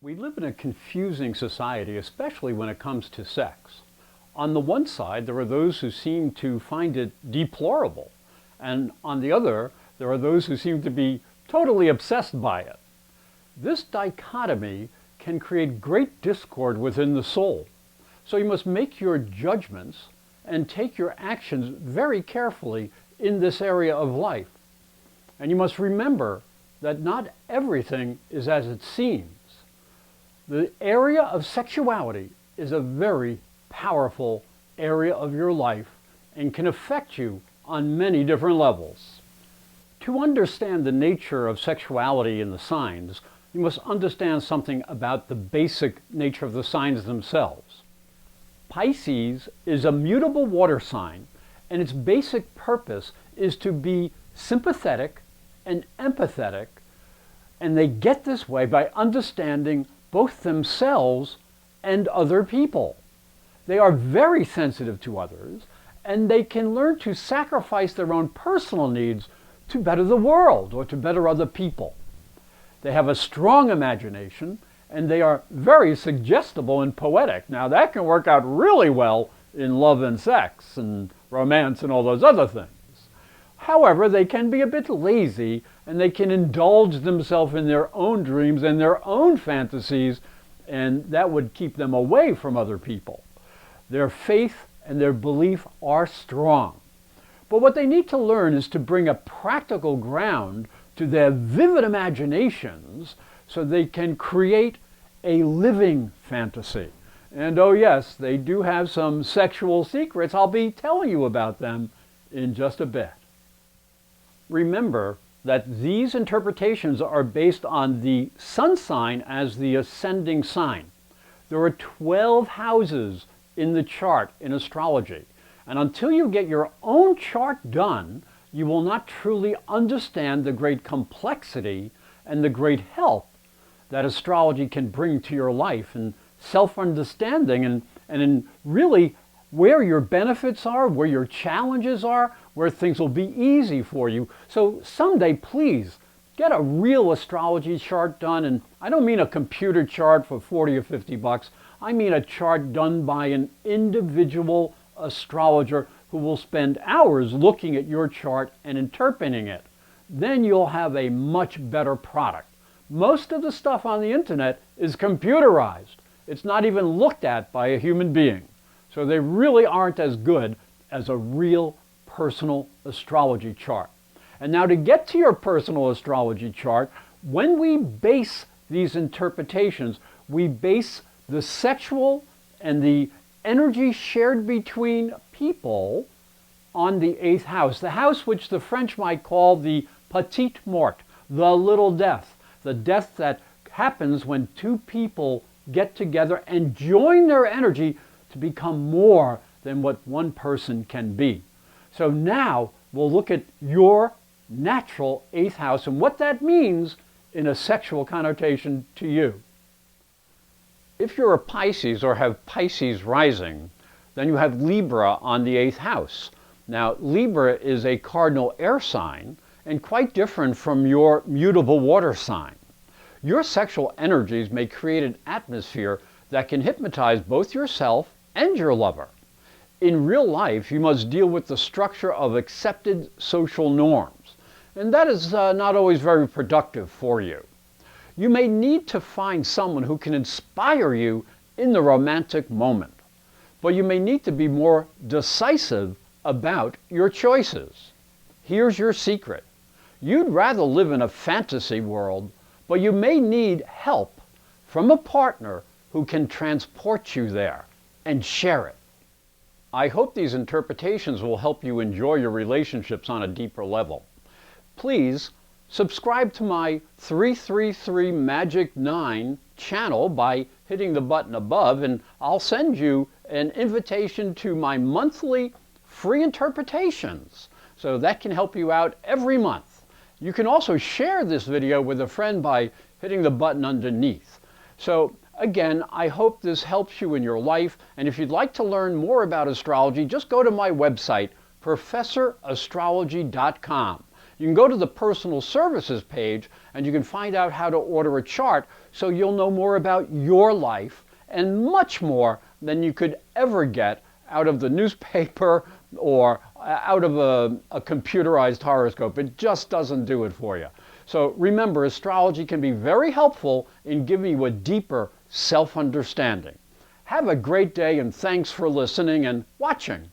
We live in a confusing society, especially when it comes to sex. On the one side, there are those who seem to find it deplorable, and on the other, there are those who seem to be totally obsessed by it. This dichotomy can create great discord within the soul. So you must make your judgments and take your actions very carefully in this area of life. And you must remember that not everything is as it seems. The area of sexuality is a very powerful area of your life and can affect you on many different levels. To understand the nature of sexuality in the signs, you must understand something about the basic nature of the signs themselves. Pisces is a mutable water sign, and its basic purpose is to be sympathetic and empathetic, and they get this way by understanding both themselves and other people. They are very sensitive to others, and they can learn to sacrifice their own personal needs to better the world or to better other people. They have a strong imagination, and they are very suggestible and poetic. Now that can work out really well in love and sex and romance and all those other things. However, they can be a bit lazy, and they can indulge themselves in their own dreams and their own fantasies, and that would keep them away from other people. Their faith and their belief are strong. But what they need to learn is to bring a practical ground to their vivid imaginations so they can create a living fantasy. And oh yes, they do have some sexual secrets. I'll be telling you about them in just a bit. Remember that these interpretations are based on the sun sign as the ascending sign. There are 12 houses in the chart in astrology, and until you get your own chart done, you will not truly understand the great complexity and the great help that astrology can bring to your life and self-understanding and in really where your benefits are, where your challenges are, where things will be easy for you. So someday, please, get a real astrology chart done. And I don't mean a computer chart for 40 or 50 bucks. I mean a chart done by an individual astrologer who will spend hours looking at your chart and interpreting it. Then you'll have a much better product. Most of the stuff on the internet is computerized. It's not even looked at by a human being. So they really aren't as good as a real personal astrology chart. And now to get to your personal astrology chart, when we base these interpretations, we base the sexual and the energy shared between people on the 8th house, the house which the French might call the petite mort, the little death, the death that happens when two people get together and join their energy to become more than what one person can be. So now we'll look at your natural 8th house and what that means in a sexual connotation to you. If you're a Pisces or have Pisces rising, then you have Libra on the 8th house. Now, Libra is a cardinal air sign and quite different from your mutable water sign. Your sexual energies may create an atmosphere that can hypnotize both yourself and your lover. In real life, you must deal with the structure of accepted social norms, and that is not always very productive for you. You may need to find someone who can inspire you in the romantic moment, but you may need to be more decisive about your choices. Here's your secret. You'd rather live in a fantasy world, but you may need help from a partner who can transport you there and share it. I hope these interpretations will help you enjoy your relationships on a deeper level. Please subscribe to my 333 Magic 9 channel by hitting the button above, and I'll send you an invitation to my monthly free interpretations. So that can help you out every month. You can also share this video with a friend by hitting the button underneath. So again, I hope this helps you in your life, and if you'd like to learn more about astrology, just go to my website, professorastrology.com, You can go to the personal services page and you can find out how to order a chart so you'll know more about your life and much more than you could ever get out of the newspaper or out of a computerized horoscope. It just doesn't do it for you. So remember, astrology can be very helpful in giving you a deeper self-understanding. Have a great day and thanks for listening and watching.